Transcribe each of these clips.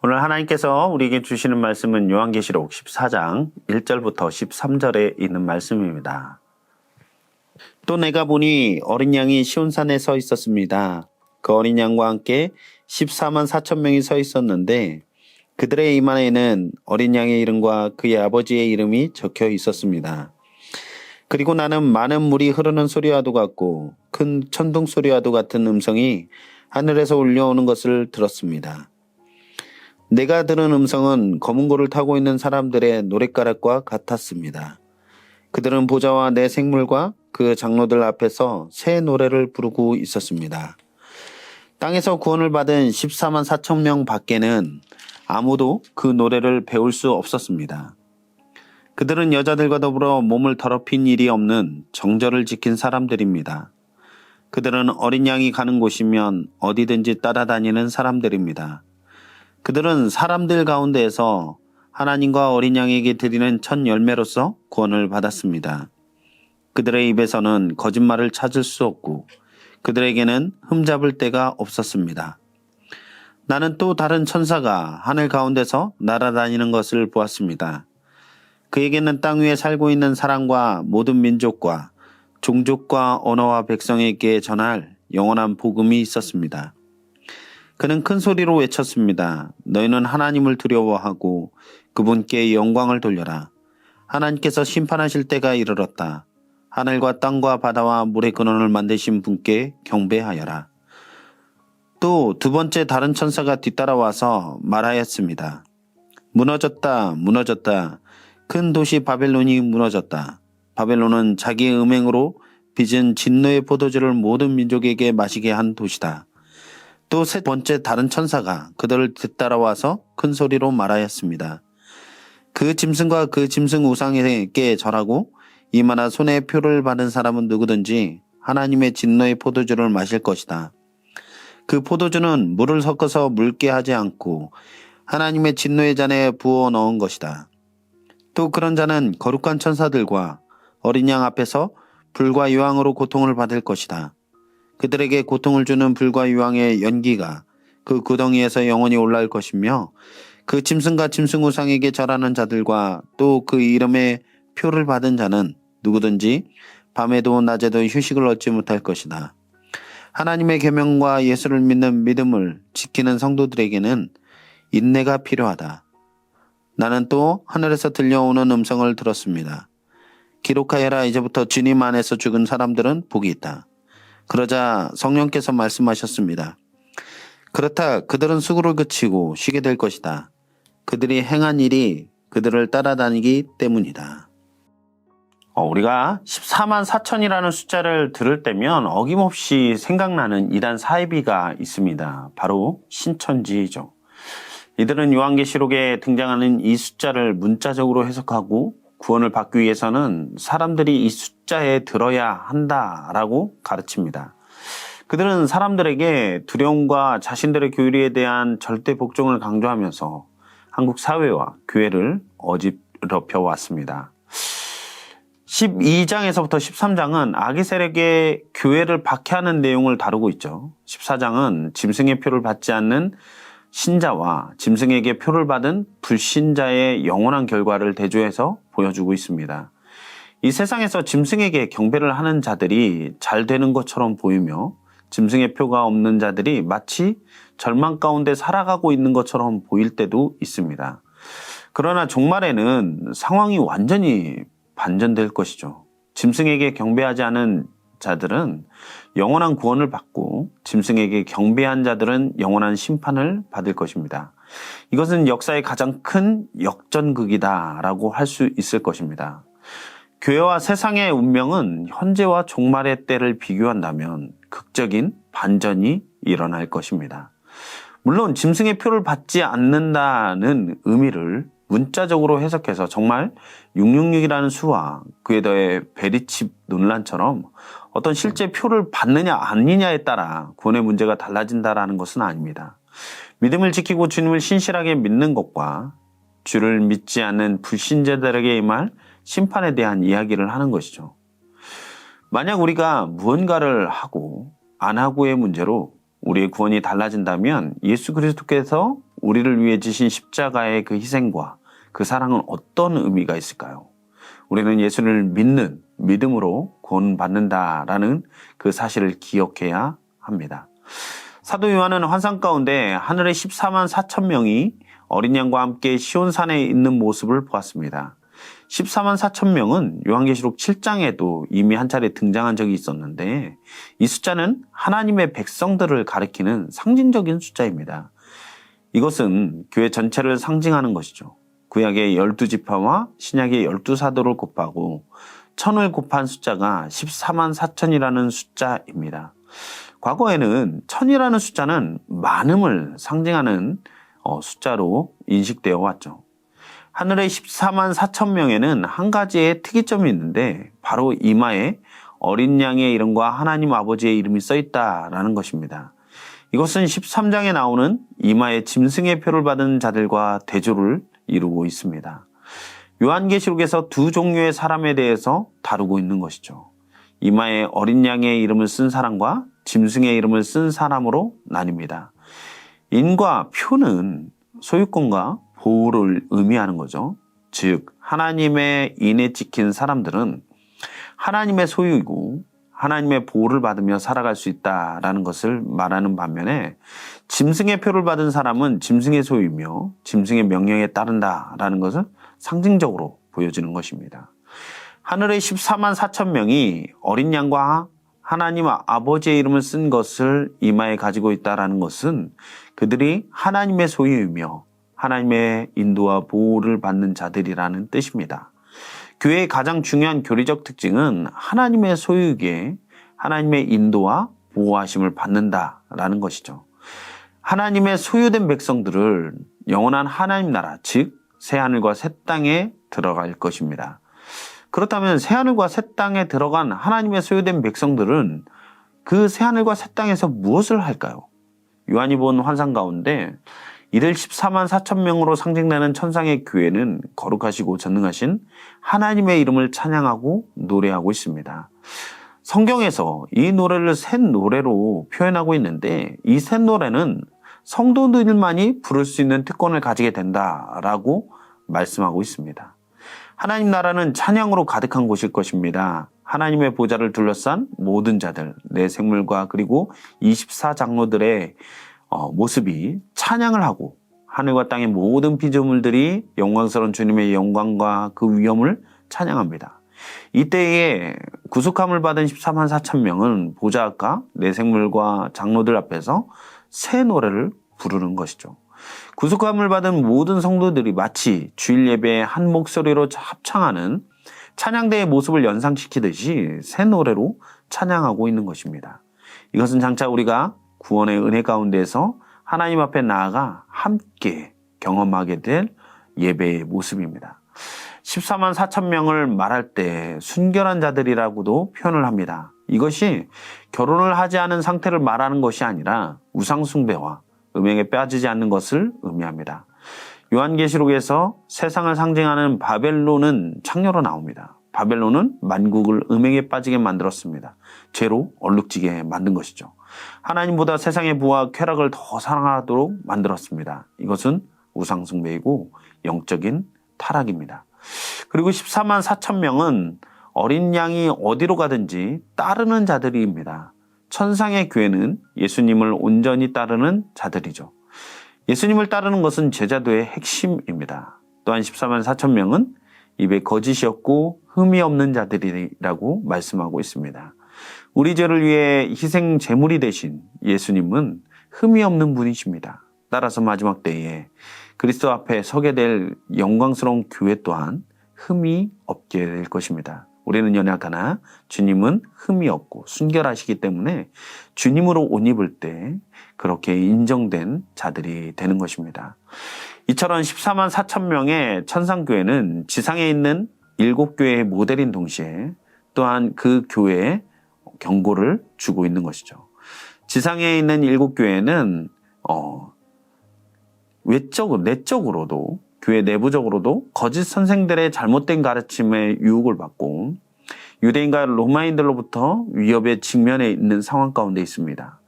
오늘 하나님께서 우리에게 주시는 말씀은 요한계시록 14장 1절부터 13절에 있는 말씀입니다. 또 내가 보니 어린 양이 시온산에 서 있었습니다. 그 어린 양과 함께 14만 4천 명이 서 있었는데 그들의 입 안에는 어린 양의 이름과 그의 아버지의 이름이 적혀 있었습니다. 그리고 나는 많은 물이 흐르는 소리와도 같고 큰 천둥 소리와도 같은 음성이 하늘에서 울려오는 것을 들었습니다. 내가 들은 음성은 검은 고를 타고 있는 사람들의 노랫가락과 같았습니다. 그들은 보좌와 내 생물과 그 장로들 앞에서 새 노래를 부르고 있었습니다. 땅에서 구원을 받은 14만 4천 명 밖에는 아무도 그 노래를 배울 수 없었습니다. 그들은 여자들과 더불어 몸을 더럽힌 일이 없는 정절을 지킨 사람들입니다. 그들은 어린 양이 가는 곳이면 어디든지 따라다니는 사람들입니다. 그들은 사람들 가운데에서 하나님과 어린 양에게 드리는 첫 열매로서 구원을 받았습니다. 그들의 입에서는 거짓말을 찾을 수 없고 그들에게는 흠잡을 데가 없었습니다. 나는 또 다른 천사가 하늘 가운데서 날아다니는 것을 보았습니다. 그에게는 땅 위에 살고 있는 사람과 모든 민족과 종족과 언어와 백성에게 전할 영원한 복음이 있었습니다. 그는 큰 소리로 외쳤습니다. 너희는 하나님을 두려워하고 그분께 영광을 돌려라. 하나님께서 심판하실 때가 이르렀다. 하늘과 땅과 바다와 물의 근원을 만드신 분께 경배하여라. 또 두 번째 다른 천사가 뒤따라와서 말하였습니다. 무너졌다, 무너졌다. 큰 도시 바벨론이 무너졌다. 바벨론은 자기의 음행으로 빚은 진노의 포도주를 모든 민족에게 마시게 한 도시다. 또 세 번째 다른 천사가 그들을 뒤따라와서 큰 소리로 말하였습니다. 그 짐승과 그 짐승 우상에게 절하고 이마나 손에 표를 받은 사람은 누구든지 하나님의 진노의 포도주를 마실 것이다. 그 포도주는 물을 섞어서 묽게 하지 않고 하나님의 진노의 잔에 부어 넣은 것이다. 또 그런 자는 거룩한 천사들과 어린 양 앞에서 불과 유황으로 고통을 받을 것이다. 그들에게 고통을 주는 불과 유황의 연기가 그 구덩이에서 영원히 올라올 것이며 그 짐승과 짐승 우상에게 절하는 자들과 또 그 이름의 표를 받은 자는 누구든지 밤에도 낮에도 휴식을 얻지 못할 것이다. 하나님의 계명과 예수를 믿는 믿음을 지키는 성도들에게는 인내가 필요하다. 나는 또 하늘에서 들려오는 음성을 들었습니다. 기록하여라. 이제부터 주님 안에서 죽은 사람들은 복이 있다. 그러자 성령께서 말씀하셨습니다. 그렇다. 그들은 수고를 그치고 쉬게 될 것이다. 그들이 행한 일이 그들을 따라다니기 때문이다. 우리가 14만 4천이라는 숫자를 들을 때면 어김없이 생각나는 이단 사이비가 있습니다. 바로 신천지죠. 이들은 요한계시록에 등장하는 이 숫자를 문자적으로 해석하고 구원을 받기 위해서는 사람들이 이 숫자에 들어야 한다라고 가르칩니다. 그들은 사람들에게 두려움과 자신들의 교리에 대한 절대 복종을 강조하면서 한국 사회와 교회를 어지럽혀 왔습니다. 12장에서부터 13장은 악의 세력의 교회를 박해하는 내용을 다루고 있죠. 14장은 짐승의 표를 받지 않는 신자와 짐승에게 표를 받은 불신자의 영원한 결과를 대조해서 보여주고 있습니다. 이 세상에서 짐승에게 경배를 하는 자들이 잘 되는 것처럼 보이며 짐승의 표가 없는 자들이 마치 절망 가운데 살아가고 있는 것처럼 보일 때도 있습니다. 그러나 종말에는 상황이 완전히 반전될 것이죠. 짐승에게 경배하지 않은 자들은 영원한 구원을 받고 짐승에게 경배한 자들은 영원한 심판을 받을 것입니다. 이것은 역사의 가장 큰 역전극이다라고 할 수 있을 것입니다. 교회와 세상의 운명은 현재와 종말의 때를 비교한다면 극적인 반전이 일어날 것입니다. 물론 짐승의 표를 받지 않는다는 의미를 문자적으로 해석해서 정말 666이라는 수와 그에 더해 베리칩 논란처럼 어떤 실제 표를 받느냐 아니냐에 따라 구원의 문제가 달라진다라는 것은 아닙니다. 믿음을 지키고 주님을 신실하게 믿는 것과 주를 믿지 않는 불신자들에게 임할 심판에 대한 이야기를 하는 것이죠. 만약 우리가 무언가를 하고 안 하고의 문제로 우리의 구원이 달라진다면 예수 그리스도께서 우리를 위해 지신 십자가의 그 희생과 그 사랑은 어떤 의미가 있을까요? 우리는 예수를 믿는 믿음으로 구원받는다라는 그 사실을 기억해야 합니다. 사도 요한은 환상 가운데 하늘의 14만 4천 명이 어린 양과 함께 시온산에 있는 모습을 보았습니다. 14만 4천 명은 요한계시록 7장에도 이미 한 차례 등장한 적이 있었는데 이 숫자는 하나님의 백성들을 가리키는 상징적인 숫자입니다. 이것은 교회 전체를 상징하는 것이죠. 구약의 12지파와 신약의 12사도를 곱하고 1000을 곱한 숫자가 14만 4천이라는 숫자입니다. 과거에는 1000이라는 숫자는 많음을 상징하는 숫자로 인식되어 왔죠. 하늘의 14만 4천 명에는 한 가지의 특이점이 있는데 바로 이마에 어린 양의 이름과 하나님 아버지의 이름이 써 있다라는 것입니다. 이것은 13장에 나오는 이마에 짐승의 표를 받은 자들과 대조를 이루고 있습니다. 요한계시록에서 두 종류의 사람에 대해서 다루고 있는 것이죠. 이마에 어린 양의 이름을 쓴 사람과 짐승의 이름을 쓴 사람으로 나뉩니다. 인과 표는 소유권과 보호를 의미하는 거죠. 즉 하나님의 인에 찍힌 사람들은 하나님의 소유이고 하나님의 보호를 받으며 살아갈 수 있다라는 것을 말하는 반면에 짐승의 표를 받은 사람은 짐승의 소유이며 짐승의 명령에 따른다라는 것을 상징적으로 보여주는 것입니다. 하늘의 14만 4천 명이 어린 양과 하나님 아버지의 이름을 쓴 것을 이마에 가지고 있다라는 것은 그들이 하나님의 소유이며 하나님의 인도와 보호를 받는 자들이라는 뜻입니다. 교회의 가장 중요한 교리적 특징은 하나님의 소유이기에 하나님의 인도와 보호하심을 받는다라는 것이죠. 하나님의 소유된 백성들을 영원한 하나님 나라, 즉 새하늘과 새 땅에 들어갈 것입니다. 그렇다면 새하늘과 새 땅에 들어간 하나님의 소유된 백성들은 그 새하늘과 새 땅에서 무엇을 할까요? 요한이 본 환상 가운데 이들 14만 4천 명으로 상징되는 천상의 교회는 거룩하시고 전능하신 하나님의 이름을 찬양하고 노래하고 있습니다. 성경에서 이 노래를 새 노래로 표현하고 있는데 이 새 노래는 성도들만이 부를 수 있는 특권을 가지게 된다라고 말씀하고 있습니다. 하나님 나라는 찬양으로 가득한 곳일 것입니다. 하나님의 보좌를 둘러싼 모든 자들, 내 생물과 그리고 24장로들의 모습이 찬양을 하고 하늘과 땅의 모든 피조물들이 영광스러운 주님의 영광과 그 위엄을 찬양합니다. 이때에 구속함을 받은 14만 4천 명은 보좌 앞과 내 생물과 장로들 앞에서 새 노래를 부르는 것이죠. 구속함을 받은 모든 성도들이 마치 주일 예배에 한 목소리로 합창하는 찬양대의 모습을 연상시키듯이 새 노래로 찬양하고 있는 것입니다. 이것은 장차 우리가 구원의 은혜 가운데서 하나님 앞에 나아가 함께 경험하게 될 예배의 모습입니다. 14만 4천 명을 말할 때 순결한 자들이라고도 표현을 합니다. 이것이 결혼을 하지 않은 상태를 말하는 것이 아니라 우상숭배와 음행에 빠지지 않는 것을 의미합니다. 요한계시록에서 세상을 상징하는 바벨론은 창녀로 나옵니다. 바벨론은 만국을 음행에 빠지게 만들었습니다. 죄로 얼룩지게 만든 것이죠. 하나님보다 세상의 부와 쾌락을 더 사랑하도록 만들었습니다. 이것은 우상숭배이고 영적인 타락입니다. 그리고 14만 4천 명은 어린 양이 어디로 가든지 따르는 자들입니다. 천상의 교회는 예수님을 온전히 따르는 자들이죠. 예수님을 따르는 것은 제자도의 핵심입니다. 또한 14만 4천 명은 입에 거짓이 없고 흠이 없는 자들이라고 말씀하고 있습니다. 우리 죄를 위해 희생 제물이 되신 예수님은 흠이 없는 분이십니다. 따라서 마지막 때에 그리스도 앞에 서게 될 영광스러운 교회 또한 흠이 없게 될 것입니다. 우리는 연약하나 주님은 흠이 없고 순결하시기 때문에 주님으로 옷 입을 때 그렇게 인정된 자들이 되는 것입니다. 이처럼 14만 4천 명의 천상교회는 지상에 있는 7교회의 모델인 동시에 또한 그 교회에 경고를 주고 있는 것이죠. 지상에 있는 7교회는 외적으로, 내적으로도 교회 내부적으로도 거짓 선생들의 잘못된 가르침에 유혹을 받고 유대인과 로마인들로부터 위협에 직면해 있는 상황 가운데 있습니다.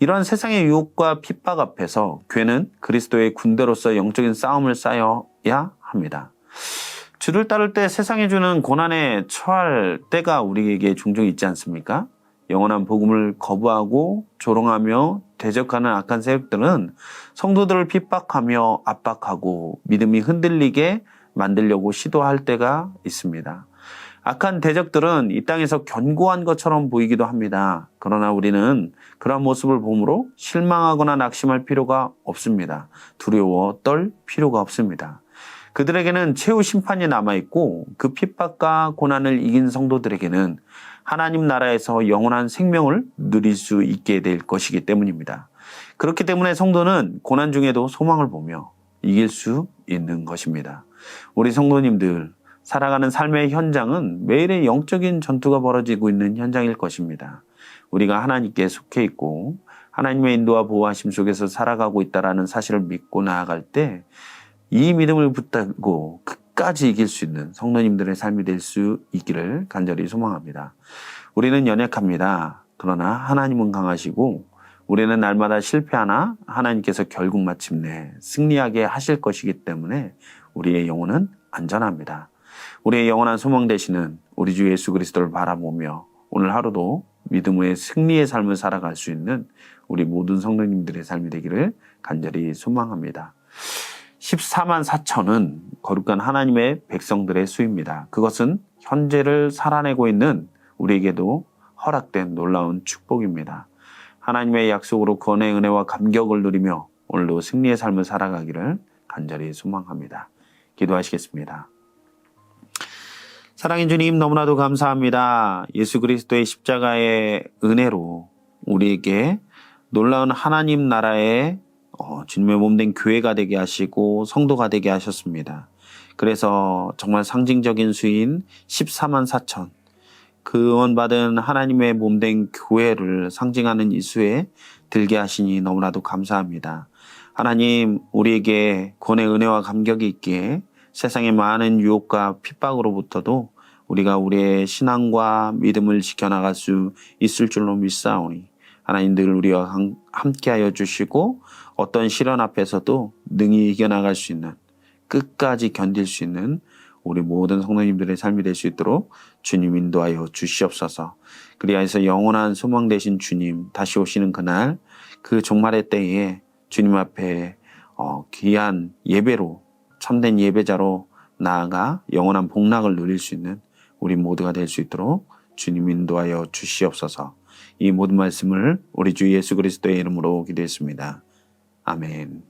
이러한 세상의 유혹과 핍박 앞에서 교회는 그리스도의 군대로서 영적인 싸움을 싸워야 합니다. 주를 따를 때 세상이 주는 고난에 처할 때가 우리에게 종종 있지 않습니까? 영원한 복음을 거부하고 조롱하며 대적하는 악한 세력들은 성도들을 핍박하며 압박하고 믿음이 흔들리게 만들려고 시도할 때가 있습니다. 악한 대적들은 이 땅에서 견고한 것처럼 보이기도 합니다. 그러나 우리는 그러한 모습을 보므로 실망하거나 낙심할 필요가 없습니다. 두려워 떨 필요가 없습니다. 그들에게는 최후 심판이 남아있고 그 핍박과 고난을 이긴 성도들에게는 하나님 나라에서 영원한 생명을 누릴 수 있게 될 것이기 때문입니다. 그렇기 때문에 성도는 고난 중에도 소망을 보며 이길 수 있는 것입니다. 우리 성도님들, 살아가는 삶의 현장은 매일의 영적인 전투가 벌어지고 있는 현장일 것입니다. 우리가 하나님께 속해 있고 하나님의 인도와 보호하심 속에서 살아가고 있다는 사실을 믿고 나아갈 때 이 믿음을 붙들고 끝까지 이길 수 있는 성도님들의 삶이 될 수 있기를 간절히 소망합니다. 우리는 연약합니다. 그러나 하나님은 강하시고 우리는 날마다 실패하나 하나님께서 결국 마침내 승리하게 하실 것이기 때문에 우리의 영혼은 안전합니다. 우리의 영원한 소망 되시는 우리 주 예수 그리스도를 바라보며 오늘 하루도 믿음의 승리의 삶을 살아갈 수 있는 우리 모든 성도님들의 삶이 되기를 간절히 소망합니다. 14만 4천은 거룩한 하나님의 백성들의 수입니다. 그것은 현재를 살아내고 있는 우리에게도 허락된 놀라운 축복입니다. 하나님의 약속으로 구원의 은혜와 감격을 누리며 오늘도 승리의 삶을 살아가기를 간절히 소망합니다. 기도하시겠습니다. 사랑의 주님, 너무나도 감사합니다. 예수 그리스도의 십자가의 은혜로 우리에게 놀라운 하나님 나라의 주님의 몸된 교회가 되게 하시고 성도가 되게 하셨습니다. 그래서 정말 상징적인 수인 14만 4천, 구원받은 하나님의 몸된 교회를 상징하는 이 수에 들게 하시니 너무나도 감사합니다. 하나님, 우리에게 구원의 은혜와 감격이 있기에 세상의 많은 유혹과 핍박으로부터도 우리가 우리의 신앙과 믿음을 지켜나갈 수 있을 줄로 믿사오니 하나님 늘 우리와 함께하여 주시고 어떤 시련 앞에서도 능히 이겨나갈 수 있는, 끝까지 견딜 수 있는 우리 모든 성도님들의 삶이 될 수 있도록 주님 인도하여 주시옵소서. 그리하여서 영원한 소망 되신 주님 다시 오시는 그날 그 종말의 때에 주님 앞에 귀한 예배로, 참된 예배자로 나아가 영원한 복락을 누릴 수 있는 우리 모두가 될 수 있도록 주님 인도하여 주시옵소서. 이 모든 말씀을 우리 주 예수 그리스도의 이름으로 기도했습니다. 아멘.